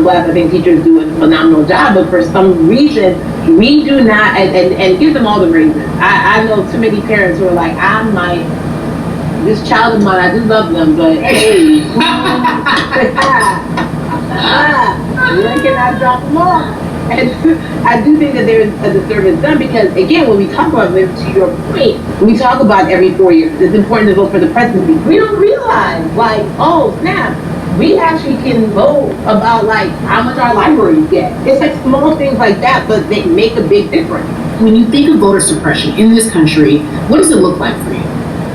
blessed. I think teachers do a phenomenal job, but for some reason, we do not, and give them all the reasons. I know too many parents who are like, I'm like, this child of mine, I do love them, but hey, when can I drop them off? And I do think that there's a disservice done because, again, when we talk about, to your point, we talk about every 4 years, it's important to vote for the presidency. We don't realize, like, oh, snap, we actually can vote about, like, how much our libraries get. It's like small things like that, but they make a big difference. When you think of voter suppression in this country, what does it look like for you?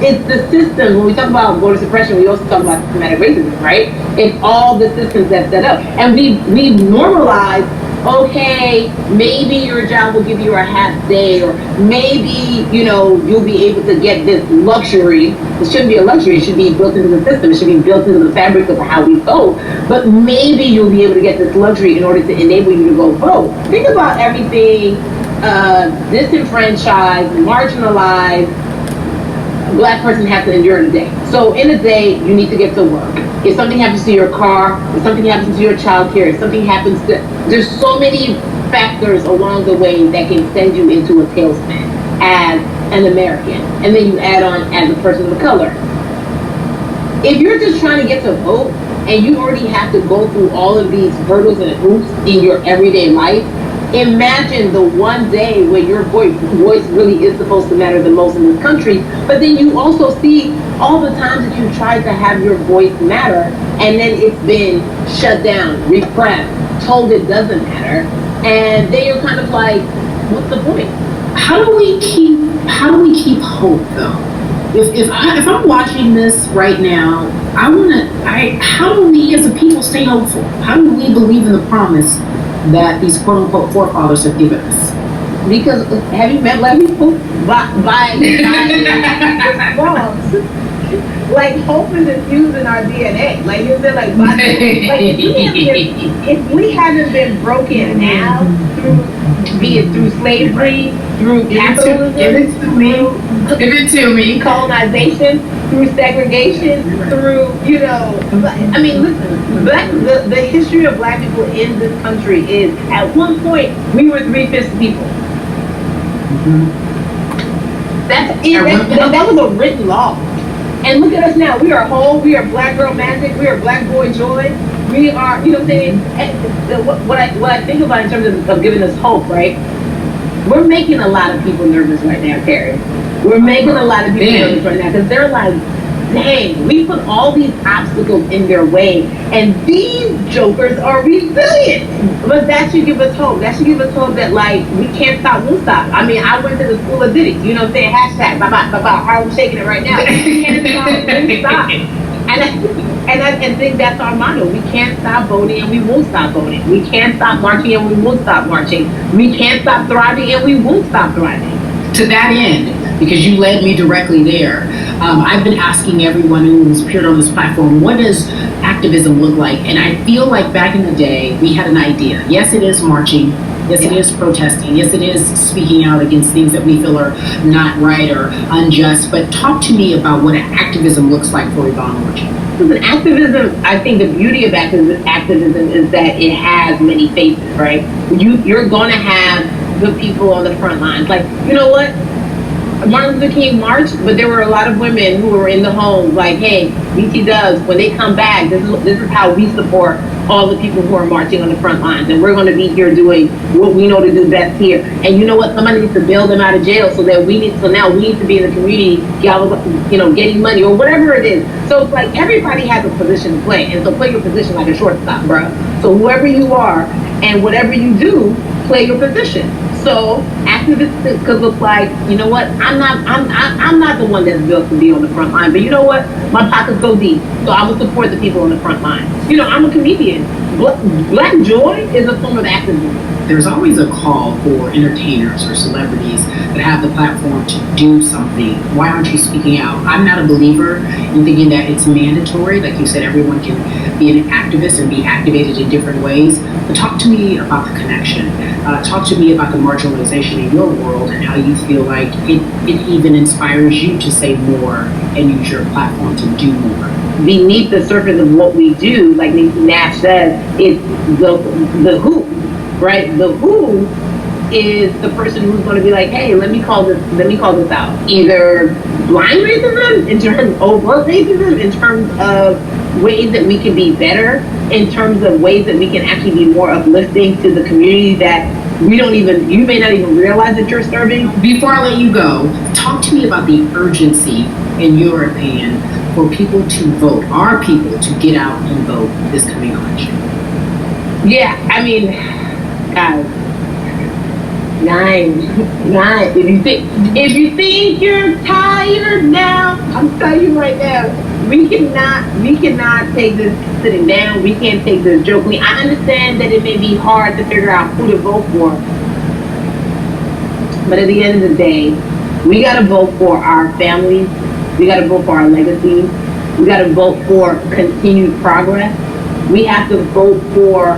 It's the system. When we talk about voter suppression, we also talk about systematic racism, right? It's all the systems that set up. And we normalize, okay, maybe your job will give you a half day, or maybe, you'll be able to get this luxury. It shouldn't be a luxury. It should be built into the system. It should be built into the fabric of how we vote. But maybe you'll be able to get this luxury in order to enable you to go vote. Think about everything disenfranchised, marginalized, Black person has to endure in a day. So in a day, you need to get to work. If something happens to your car, if something happens to your child care, if something happens to, there's so many factors along the way that can send you into a tailspin as an American. And then you add on as a person of color. If you're just trying to get to vote and you already have to go through all of these hurdles and hoops in your everyday life, imagine the one day when your voice really is supposed to matter the most in this country, but then you also see all the times that you tried to have your voice matter, and then it's been shut down, repressed, told it doesn't matter, and then you're kind of like, what's the point? How do we keep hope though? If I'm watching this right now, how do we as a people stay hopeful? How do we believe in the promise that these quote unquote forefathers have given us? Because have you met Black people? By like hope is infused in our DNA. Like you said, like if we haven't been broken now be it through slavery, through capitalism, give it to me, colonization, through segregation, through, I mean, listen, the history of Black people in this country is, at one point, we were 3/5 people. Mm-hmm. That was a written law. And look at us now. We are whole. We are Black girl magic. We are Black boy joy. We are, what I'm saying? And what I think about in terms of giving us hope, right? We're making a lot of people nervous right now, Carrie. We're making a lot of people nervous right now because they're like, dang, we put all these obstacles in their way, and these jokers are resilient. But that should give us hope. That should give us hope that, like, we can't stop, won't stop. I mean, I went to the school of Diddy, you know what I'm saying? Hashtag, I'm shaking it right now. We can't stop, won't stop. And I think that's our motto. We can't stop voting and we won't stop voting. We can't stop marching and we won't stop marching. We can't stop thriving and we won't stop thriving. To that end, because you led me directly there, I've been asking everyone who's appeared on this platform, what does activism look like? And I feel like back in the day, we had an idea. Yes, it is marching. Yes, it is protesting. Yes, it is speaking out against things that we feel are not right or unjust. But talk to me about what activism looks like for Yvonne Orchard. Listen, activism, I think the beauty of activism is that it has many faces, right? You're going to have the people on the front lines. Like, you know what? Martin Luther King marched, but there were a lot of women who were in the homes like, hey, BT Dubs, when they come back, this is how we support all the people who are marching on the front lines. And we're going to be here doing what we know to do best here. And you know what? Somebody needs to bail them out of jail so now we need to be in the community, getting money or whatever it is. So it's like everybody has a position to play. And so play your position like a shortstop, bro. So whoever you are and whatever you do, play your position. So activists could look like, you know what, I'm not the one that's built to be on the front line, but you know what, my pockets go deep, so I will support the people on the front line. I'm a comedian. Black joy is a form of activism. There's always a call for entertainers or celebrities that have the platform to do something. Why aren't you speaking out? I'm not a believer in thinking that it's mandatory. Like you said, everyone can be an activist and be activated in different ways. But talk to me about the connection. Talk to me about the marginalization in your world and how you feel like it even inspires you to say more and use your platform to do more. beneath the surface of what we do, like Nash says, it's the who, right? The who is the person who's going to be like, hey, let me call this out. Either blind racism in terms of overt racism, in terms of ways that we can be better, in terms of ways that we can actually be more uplifting to the community that you may not even realize that you're serving. Before I let you go, talk to me about the urgency, in your opinion, for people to vote, our people to get out and vote this coming election. Yeah, I mean, guys, Nine. If you think you're tired now, I'm telling you right now, we cannot take this sitting down. We can't take this jokingly. I understand that it may be hard to figure out who to vote for, but at the end of the day, we gotta vote for our families. We gotta vote for our legacies. We gotta vote for continued progress. We have to vote for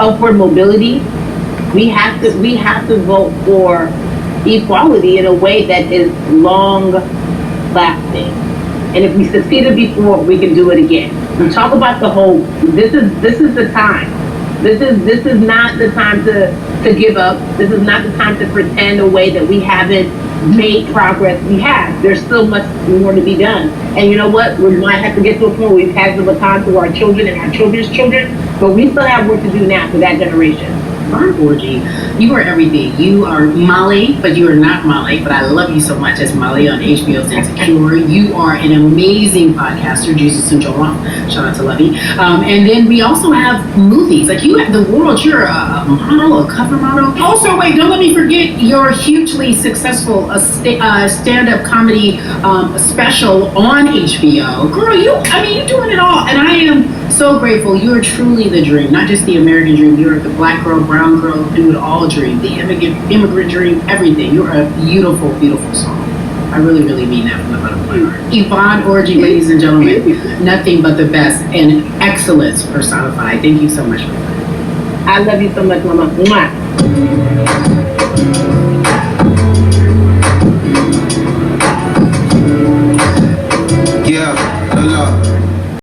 upward mobility. We have to vote for equality in a way that is long lasting. And if we succeeded before, we can do it again. We talk about the hope. This is the time. This is not the time to give up. This is not the time to pretend away that we haven't made progress. We have. There's still much more to be done. And you know what? We might have to get to a point where we pass the baton to our children and our children's children, but we still have work to do now for that generation. Orgy, you are everything. You are Molly, but you are not Molly, but I love you so much as Molly on HBO's Insecure. You are an amazing podcaster, Jesus and Joel. Shout out to Lovey. And then we also have movies. Like you have the world, you're a model, a cover model. Also, wait, don't let me forget your hugely successful stand-up comedy special on HBO. Girl, you're doing it all. And I am so grateful. You are truly the dream, not just the American dream. You're the black girl, brown girl, do it all dream, the immigrant dream, everything. You're a beautiful, beautiful soul. I really, really mean that from the bottom of my heart. Yvonne Orji, ladies and gentlemen, nothing but the best and excellence personified. Thank you so much for that. I love you so much, Mama. Mwah.